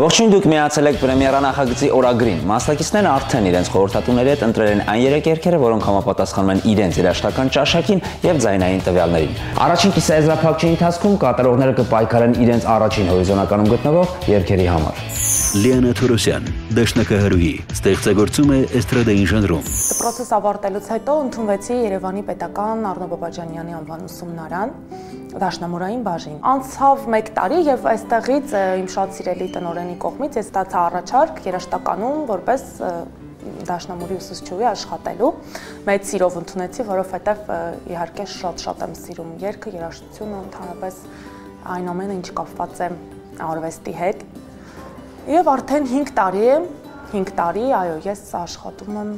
Ողջույն, դուք միացել եք պրեմիերա նախագծի օրագրին։ Մասնակիցներն արդեն իրենց խորհրդատուների հետ ընտրել են այն 3 երգերը, որոնք համապատասխանում են իրենց երաժշտական ճաշակին եւ ձայնային տվյալներին։ Առաջին կիսաեզրափակչի ընթացքում կատարողները կպայքարեն իրենց առաջին հորիզոնականում գտնվող երգերի համար։ Լիանա Թորոսյան, դաշնակահարուհի, ստեղծագործում է էստրադային ժանրում։ Դպրոցս ավարտելուց հետո ընդունվեցի Երևանի պետական Առնո Բաբաջանյանի անվան ուսումնարան, դաշնամուրային բաժին։ Անցավ 1 տարի եւ այստեղից իմ շատ սիրելի տնօրենի կողմից ես ստացա առաջարկ երաժշտականում որպես դաշնամուրի ուսուցչուհի աշխատելու։ Մեծ սիրով ընդունեցի, որովհետեւ իհարկե շատ եմ սիրում երգը, երաժշտությունը, ընդհանրապես այն ամենը, ինչ կապված է արվեստի հետ։ Եվ արդեն 5 տարի, այո, ես աշխատում եմ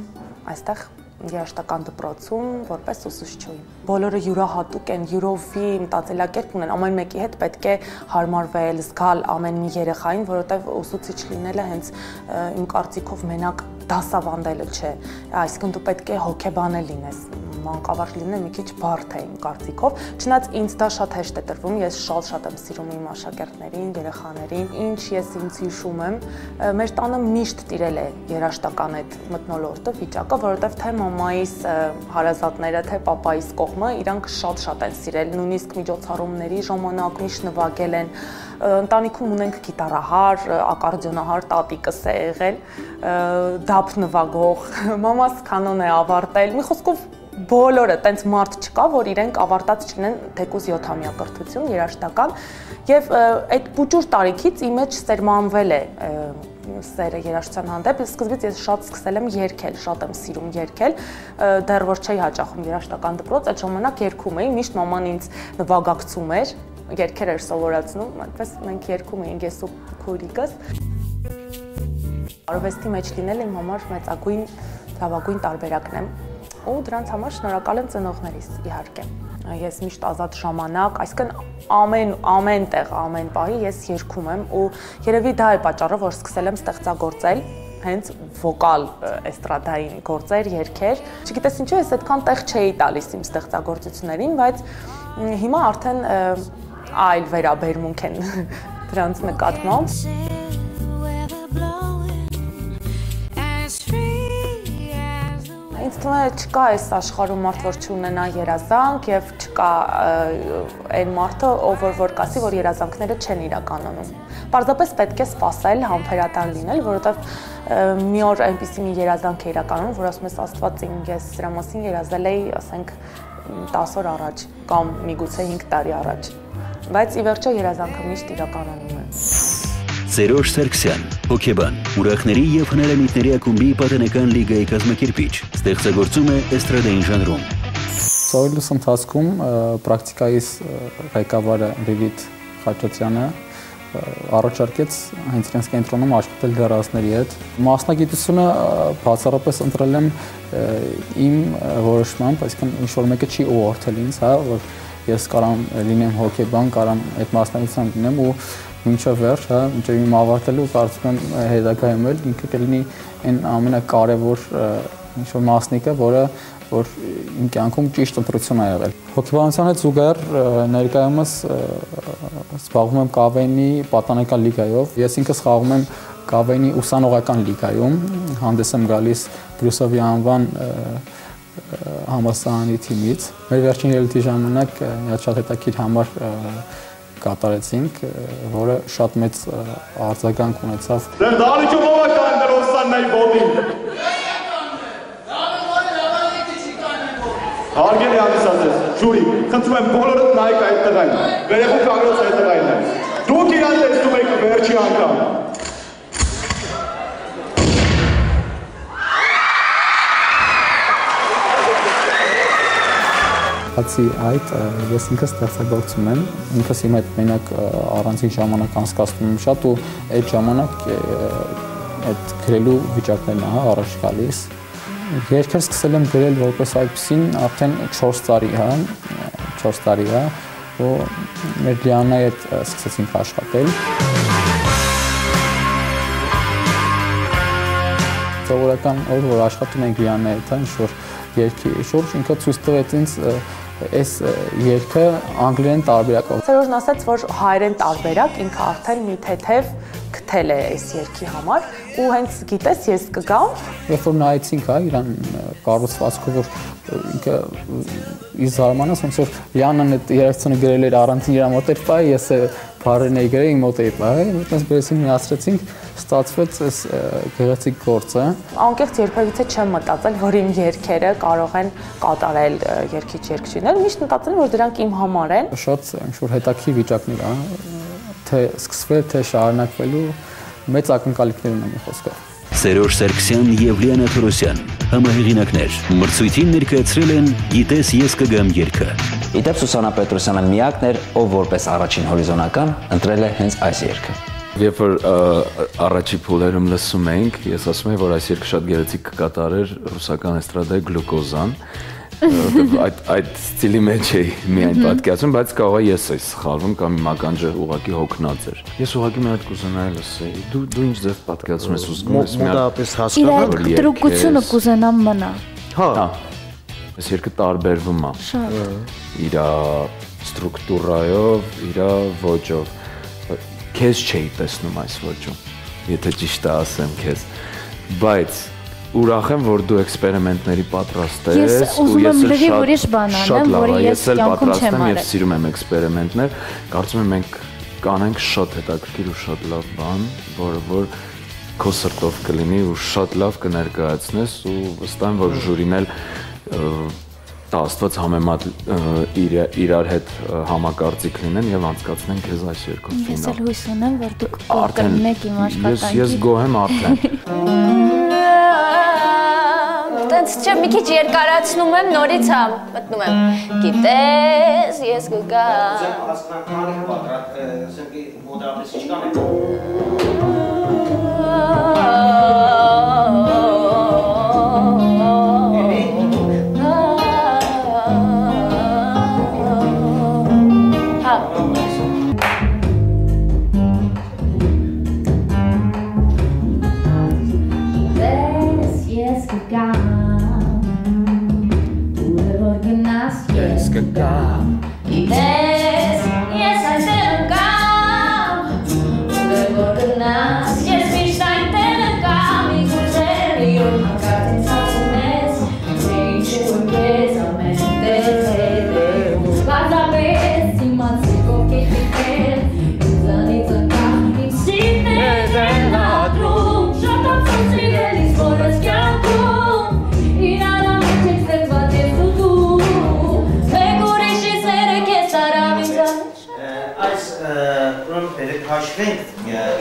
այստեղ երաժշտական դպրոցում որպես ուսուցչուհի։ Բոլորը յուրահատուկ են, յուրովի մտածելակերպ ունեն, ամեն մեկի հետ պետք է հարմարվել, զգալ ամեն մի երեխային, որովհետև ուսուցիչ լինելը հենց իմ կարծիքով մենակ դասավանդելը չէ, այսինքն դու պետք է հոգեբանել լինես, մանկավարժ լինել մի քիչ բարդ է իմ կարծիքով, չնայած ինձ դա շատ հեշտ է տրվում, ես շատ եմ սիրում իմ աշակերտներին, երեխաներին, ինչ ես ինձ հիշում եմ, մեր տանը միշտ տիրել է երաժշտական այդ մթնոլորտը, վիճակը, որովհետև թե մամայիս հարազատները, թե պապայիս կողմը իրանք շատ են սիրել, նույնիսկ միջոցառումների ժամանակ միշտ նվագել են, ընտանիքում ունենք գիտարահար, ակարդեոնահար տատիկս է եղել, դափ նվագող, մամաս կանոն է ավարտել, մի խոսքով բոլորը, տենց մարդ չկա, որ իրենք ավարտած չլինեն թեկուզ 7-ամյա կրթություն, երաժշտական, եւ այդ պուճուր տարիքից իմ մեջ սերմանվել է սերը երաժշտության հանդեպ, սկզբից ես շատ սկսել եմ երգել, շատ եմ սիրում երգել, դեռ որ չէի հաճախում երաժշտական դպրոց, այդ ժամանակ երգում էի, միշտ մաման ինձ նվագակցում էր, երգեր էր սովորացնում, այդպես մենք երգում էինք ես ու քույրիկս։ Արվեստի մեջ լինել իմ համար մեծագույն, լավագույն տարբերակն է։ Ու դրանց համար շնորհակալ եմ ծնողներիս, իհարկե։ Ես միշտ ազատ ժամանակ, այսինքն ամեն տեղ, ամեն պահի ես երգում եմ ու երևի դա է պատճառը, որ սկսել եմ ստեղծագործել հենց վոկալ էստրադային գործեր, երգեր։ Չգիտես ինչու ես այդքան տեղ չէի տալիս իմ ստեղծագործություններին, բայց հիմա արդեն այլ վերաբերմունք են դրանց նկատմամբ։ Ինձ թվում է չկա այս աշխարհում մարդ, որ չունենա երազանք եւ չկա այն մարդը, ով որ կասի, որ երազանքները չեն իրականանում։ Պարզապես պետք է սպասել, համբերատար լինել, որովհետեւ մի օր այնպիսի մի երազանք է իրականում, որ ասում ես Աստված ես դրա մասին երազել էի, ասենք 10 օր առաջ կամ միգուցե 5 տարի առաջ։ Բայց ի վերջո երազանքը միշտ իրականանում է։ Սերոժ Սարգսյան, հոգեբան, ուրախների եւ հնարամիտների ակումբի պատանեկան լիգայի կազմակերպիչ, ստեղծագործում է էստրադային ժանրում։ Սովորելուց ընթացքում պրակտիկայից ղեկավարը Լիլիթ Խաչատրյանը առաջարկեց հենց իրենց կենտրոնում աշխատել դերասների հետ։ Մասնագիտությունը բացառապես ընտրել եմ իմ որոշմամբ, այսինքն ինչ-որ մեկը չի ուղղորդել ինձ, հա, որ ես կարամ լինեմ հոգեբան, կարամ այդ մասնագիտությամբ լինեմ ու մինչև վերջ, հա, մինչև իմ ավարտելու կարծում եմ հետագայում էլ ինքը կլինի այն ամենակարևոր ինչ-որ մասնիկը, որ իմ կյանքում ճիշտ ընտրություն է եղել։ Հոգեբանության հետ զուգահեռ ներկայումս զբաղվում եմ ԿՎՆ-ի պատանեկան լիգայով։ Ես ինքս խաղում եմ ԿՎՆ-ի ուսանողական լիգայում, հանդես եմ գալիս Բրյուսովի անվան համալսարանի թիմից։ Մեր վերջին ելույթի ժամանակ շատ հետաքրքիր համար կատարեցինք, որը շատ մեծ արձագանք ունեցավ։ Դարիճով ով է կան դրոսաննայի բոդին։ Հարգելի հանդիսատես, ժյուրի, խնդրում եմ բոլորդ նայեք այդ տղային, վերևում կանգնած այդ տղային է։ Դուք իրան տեսնում եք վերջի անգամ։ Բացի այդ, ես ինքս ստեղծագործում եմ, ինքս իմ այդ մենակ առանձին ժամանակ անցկացնում եմ շատ ու այդ ժամանակ այդ գրելու վիճակներն է առաջ գալիս։ Երգեր սկսել եմ գրել որպես այդպեսին արդեն 4 տարի է, ու մեր Լիանայի հետ սկսեցինք աշխատել։ Սովորական օր, որ աշխատում ենք Լիանայի հետ, ինչ-որ երգի շուրջ, ինքը ցույց տվեց ինձ այս երգը անգլերեն տարբերակով։ Սերոժն ասաց, որ հայերեն տարբերակ ինքը արդեն մի թեթև գտել է այս երգի համար ու հենց գիտես ես կգամ։ Երբ որ նայեցինք իրան կառուցվածքով, որ ինքը իր զարմանաց ոնց որ Լիանան այդ երաժշտությունը գրել էր առանցին իր մոտ էր բայ, ես բառերն էի գրել իմ մոտ էի բայ, այդպես բերեցին միացրեցինք, ստացվեց այս գեղեցիկ գործը։ Անկեղծ երբևիցե չեմ մտածել, որ իմ երգերը կարող են կատարել երգիչ-երգչիներ, միշտ մտածել եմ, որ դրանք իմ համար են։ Շատ ինչ-որ հետաքրքիր վիճակներ է, թե սկսվել, թե շարունակվելու մեծ ակնկալիքներ ունեմ մի խոսքով։ Սերոժ Սարգսյան եւ Լիանա Թորոսյան համահեղինակներ մրցույթին ներկայացրել են «Գիտես ես կգամ» երգը։ Իդեպ Սուսանա Պետրոսյանը միակն էր, ով որպես առաջին հորիզոնական ընտրել է հենց այս երգը։ Երբ որ առաջի փուլերում լսում էինք, ես ասում եմ, որ այս երգը շատ գեղեցիկ կկատարեր ռուսական էստրադայի Գլուկոզան։ Այդ ստիլի մեջ էի միայն պատկերացնում, բայց կարող է ես էի սխալվում կամ իմ ականջը ուղղակի հոգնած էր։ Ես ուղղակի մի հատ կուզենայի լսեի։ Դու ինչ ձև պատկերացում ես ուզում ես մի մոտավորապես հասկանալ, որ դրուկությունը կուզենամ մնա։ Հա։ Այս երգը տարբերվում է։ Շատ։ Իր ստրուկտուրայով, իր ոճով։ Քեզ չէի տեսնում այս ոճում, եթե ճիշտ ասեմ քեզ, բայց ուրախ եմ, որ դու էքսպերիմենտների պատրաստ ես ու ես շատ լավ եմ, ես էլ պատրաստ եմ եւ սիրում եմ էքսպերիմենտներ, կարծում եմ մենք կանենք շատ հետաքրքիր ու շատ լավ բան, որ քո սրտով կլինի ու շատ լավ կներկայացնես ու վստահ եմ, որ ժյուրին էլ Աստված համեմատ իրար հետ համակարծիք լինեն եւ անցկացնեն քեզ այս երգով ֆինալ։ Ես էլ հույս ունեմ, որ դուք կողմեք իմ աշխատանքին։ Ես գոհ եմ արդեն։ Տենց չէ, մի քիչ երկարացնում եմ, նորից հա մտնում եմ։ Գիտես, ես կգամ։ Ձեր հասկանալի պատրաստ, ասենք մոտավորապես ինչքան է։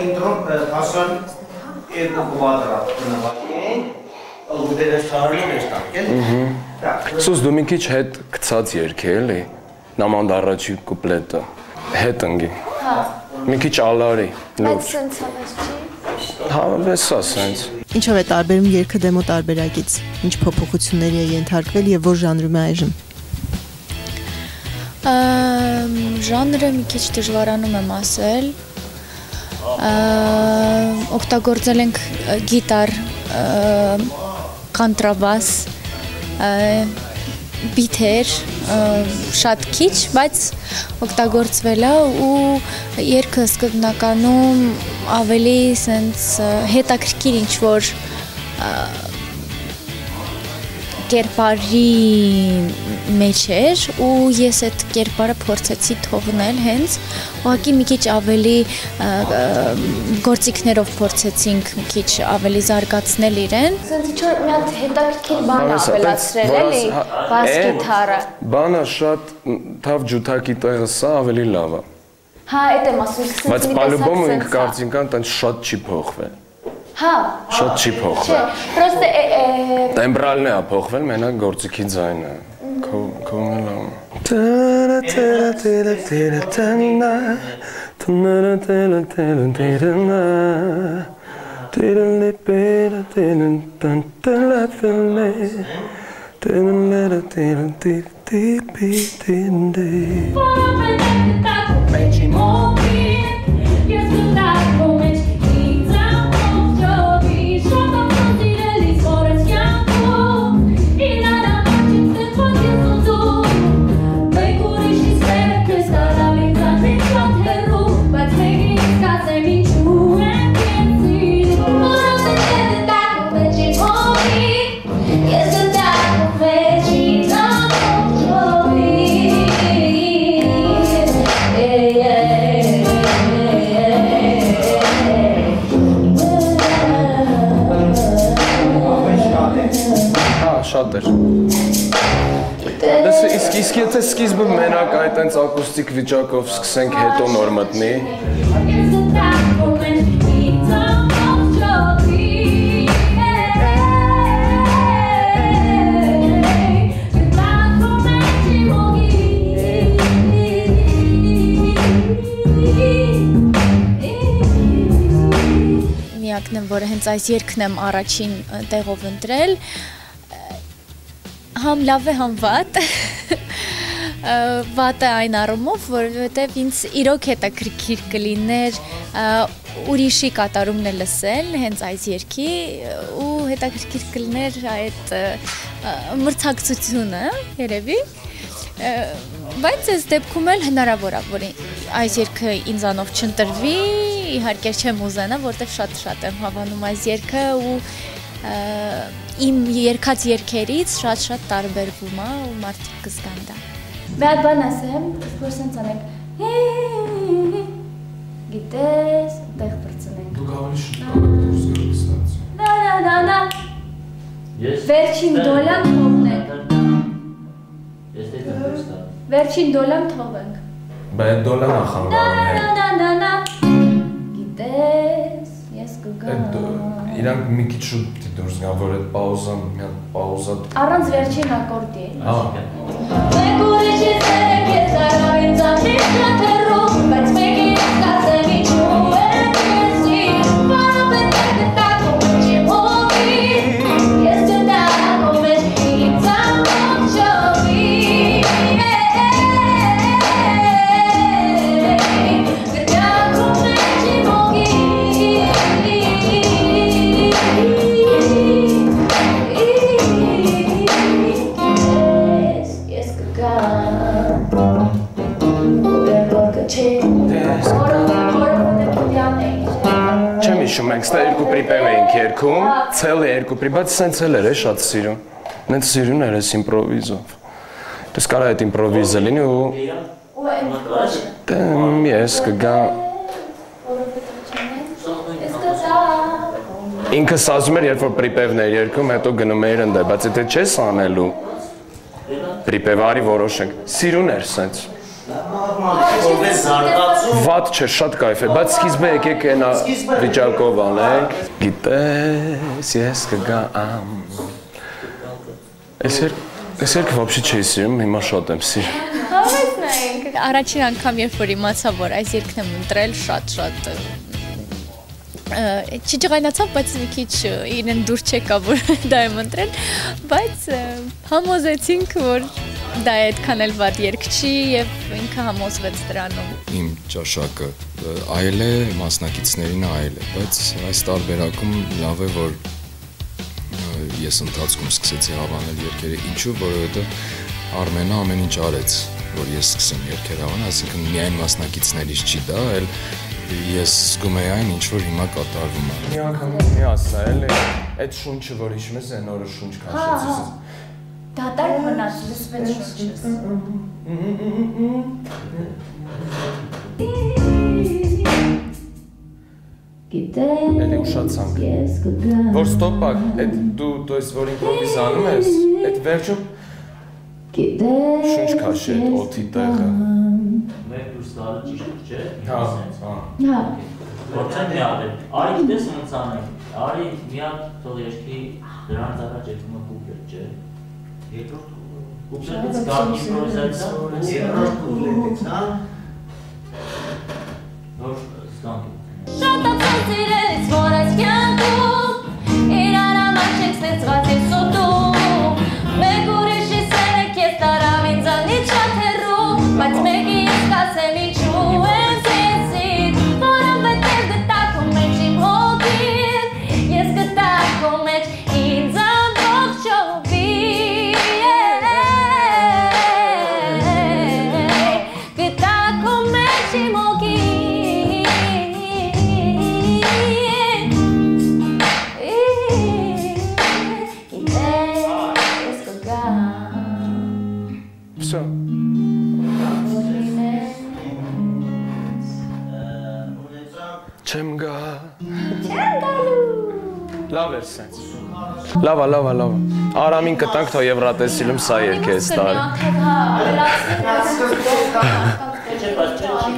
Ինտրոն հասան երկու կվադրատ նվագեն, ուդերես թարնում ես տարկել։ Սուս դու մի քիչ հետ գցած երգի էլի, նամանդ առաջի կուպլետը, հետ ընգի։ Մի քիչ ալարի, լուրջ։ Բայց սենց հավես չի։ Հա, վեսա սենց։ Ինչով է տարբերում երգը դեմո տարբերակից, ինչ փոփոխությունների է ենթարկվել եւ որ ժանրում է այժմ։ Ժանրը մի քիչ դժվարանում եմ ասել։ Օգտագործել ենք գիտար, կանտրաբաս, բիթեր, շատ քիչ, բայց օգտագործվել է ու երգը սկզբնականում ավելի սենց հետաքրքիր ինչ-որ կերպարի մեջ էր ու ես այդ կերպարը փորձեցի թողնել հենց ուղղակի մի քիչ ավելի գործիքներով փորձեցինք մի քիչ ավելի զարգացնել իրեն սենց ինչ-որ մի հատ հետաքրքիր բան ավելացրել էլի բաս գիտարը Բանը շատ թավ ջութակի տեղը սա ավելի լավ է Հա, այդ եմ ասում բայց պալուբոմը ինք կարծինքան տենց շատ չի փոխվել Հա Շատ չի փոխվել Պրոստը Տեմբրալն է փոխվել, մենակ գործիքի ձայնը Քոմը լավ շատ էր։ Իսկ եթե սկիզբը մենակ այդ այնց ակուստիկ վիճակով սկսենք հետո նոր մտնի։ Միակն եմ, որը հենց այս երգն եմ առաջին տեղով ընտրել, համ լավ է, համ վատ, վատը այն առումով, որովհետև ինձ իրոք հետաքրքիր կլիներ ուրիշի կատարումն է լսել հենց այս երգի ու հետաքրքիր կլիներ այդ մրցակցությունը երևի, բայց այս դեպքում էլ հնարավոր է, որ այս երգը ինձանով չընտրվի, իհարկե չեմ ուզենա, որտեղ շատ եմ հավանում այս երգը ու իմ երգած երգերից շատ տարբերվում է ու մարդիկ կզգան դա։ Մի հատ բան ասեմ, որ սենց անենք գիտես, տեղ պրծնենք։ Դուք ավելի շուտ Նա վերջին դոլան թողնենք։ Վերջին դոլան թողենք։ Բա այդ դոլան ախանգարում է։ Գիտես, ես կգամ։ Իրանք մի քիչ շուտ պիտի դուրս գան, որ այդ պաուզան, մի հատ պաուզա։ Առանց վերջին ակորդի։ Մեկ ուրիշի ծերեք ես արավին ծանրից նաթերում, բայց մեկի կասեմ իչու եմ եսի, բարը պետք է տակում եմ չեմ հովի, ես դտակում եմ ինձ ամոք շովի, գտակում եմ չեմ հովի, Չեմ իշում, մենք ստա երկու պրիպև էինք երկում, ցել է երկու պրիպև, բայց սենց էլ էր է շատ սիրուն, նենց սիրուն էր ես իմպրովիզով, դες կարա այդ իմպրովիզը լինի ու ես կգա ինքս ասում էր, երբ որ պրիպևն էր երկում, հետո գնում էր ընդե, բայց եթե չես անելու պրիպև արի որոշենք, սիրուն էր սենց Վատ չէ, շատ կայֆ է, բայց սկիզբը եկեք ենա վիճակով անենք Գիտես, ես կգամ Ես երկ վապշի չէի սիրում, հիմա շատ եմ սիրում Հավեսնենք, առաջին անգամ երբ որ իմացա, որ այս երգն եմ ընտրել, շատ չջղայնացավ, բայց մի քիչ իրեն դուր չեկա, որ դա եմ ընտրել, բայց համոզեցինք, որ դա է այդքան էլ վատ երգ չի և ինքը համոզվեց դրանում։ Իմ ճաշակը այլ է, մասնակիցներին այլ է, բայց այս տարբերակում լավ է, որ ես ընթացքում սկսեցի հավանել երգերը, ինչու, որովհետև Արմենը ամեն ինչ արեց, որ ես սկսեմ երգեր հավանել, այսինքն միայն մասնակիցներից չի դա, այլ ես զգում էի այն, ինչ որ հիմա կատարվում է։ Մի անգամ մի ասա, էլի, այդ շունչը, որ հիշում ես, այն օրը շունչ քաշեցիս։ Դատարկ մնաց, լսվեց շունչս։ Էլի ուշացանք։ Որ ստոպակ, դու ես, որ իմպրովիզ անում ես, այդ վերջում շունչ քաշի այդ օդի տեղը։ Մեկ դուրս գալը ճիշտ չէ։ Հա։ Որտեղ մի արել։ Արի գիտես ոնց անենք։ Արի մի հատ թող երգի դրանց առաջ եկումը կուպլետ չէ։ Երկրորդ կուպլետից կա իմպրովիզացիա, երկրորդ կուպլետից, հա։ Որ զգանք։ Շատ ապսոս իրենց, որ այս կյանքում իրար համար չենք ստեղծված ես սոտում Մեկ ուրիշի սենեք ես տարավ ինձանից շատ հեռու Բայց մեկի ես կասեմ ինչու եմ սենսիտ Որովհետև գտակում մեջ իմ հոգին Ես գտակում մեջ ինձ ամբողջ հոգին Գտակում մեջ իմ հոգին Всё. Չեմ գա։ Լավ էր սենց։ Լավա։ Արամին կտանք, թող Եվրատեսիլում սա երկես տար։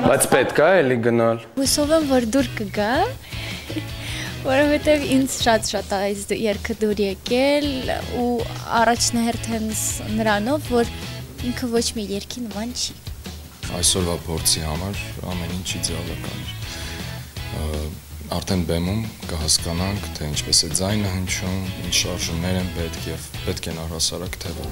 Բայց պետք է էլի գնալ։ Հուսով եմ, որ դուր կգա, որովհետև ինձ շատ այս երգը դուր եկել ու առաջնահերթ հենց նրանով, որ ինքը ոչ մի երգի նման չի։ Այսօրվա փորձի համար ամեն ինչ իդեալական էր։ Արդեն բեմում կհասկանանք, թե ինչպես է ձայնը հնչում, ինչ շարժումներ են պետք եւ պետք են առհասարակ թե ոչ։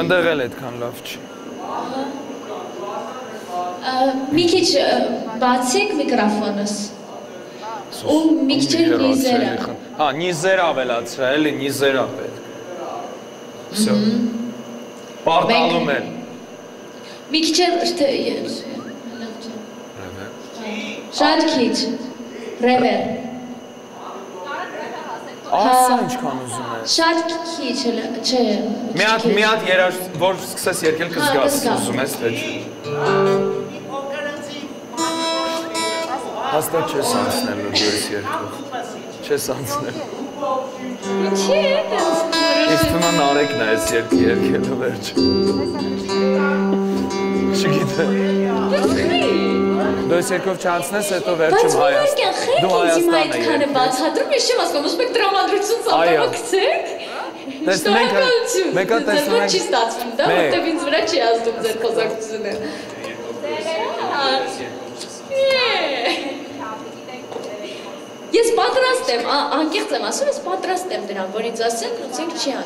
Ընդեղել այդքան լավ չի։ Մի քիչ բացեք միկրոֆոնս։ Ու մի քիչ նիզերը։ Հա, նիզեր ավելացրա, էլի նիզերա պետք։ Всё։ Պարտալում են։ Մի քիչ շատ քիչ։ Ռևեր։ Ասա ինչքան ուզում ես։ Շատ քիչ չէ։ Մի հատ երաժ, որ սկսես երկել կզգաս, ուզում ես թե չէ։ Հաստատ չես անցնելու դու ես երկով։ Չես անցնելու։ Ինչի՞ է դասները։ Իսկ թվում է Նարեկն է այս երկի երկելը վերջ։ Չգիտեմ։ Դու ես երկով չանցնես, հետո վերջում Հայաստան։ Դու Հայաստան ես երկել։ Բացատրում ես չեմ ասում, ուզում եք տրամադրություն ծավալացեք։ Տեսնենք, մեկը տեսնենք։ Չի ստացվում, դա որտեվ ինձ վրա չի ազդում ձեր խոսակցությունը։ Ես պատրաստ եմ, անկեղծ եմ ասում, ես պատրաստ եմ դրան, որ ինձ ասեն, ոնց չի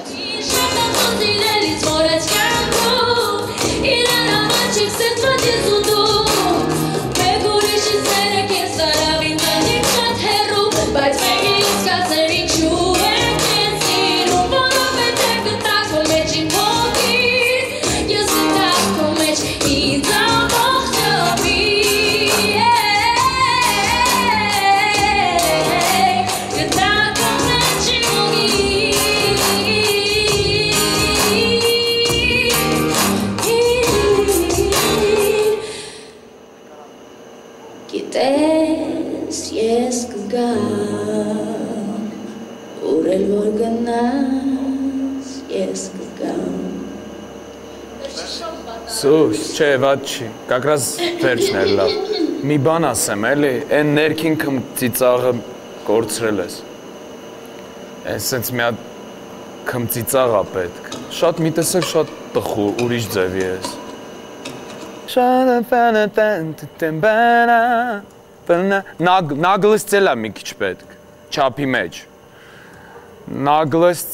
Սուս, չէ, վատ չի, как раз վերջն էր լավ։ Մի բան ասեմ, էլի, այն ներքին քմծիծաղը կորցրել ես։ Այն սենց մի հատ քմծիծաղ է պետք։ Շատ մի տեսակ շատ տխուր, ուրիշ ձևի ես։ Նագլստ էլ է մի քիչ պետք, չափի մեջ։ Նագլստ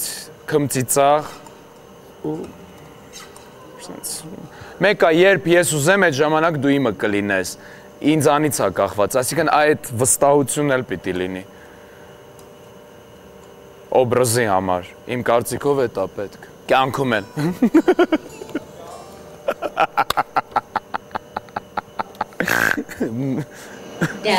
քմծիծաղ ու Մեկը երբ ես ուզեմ այդ ժամանակ դու իմը կլինես, ինձանից է կախված, այսինքն այդ վստահությունն էլ պիտի լինի։ Օբրազի համար, իմ կարծիքով էդ է պետք, կյանքում էլ։ Դա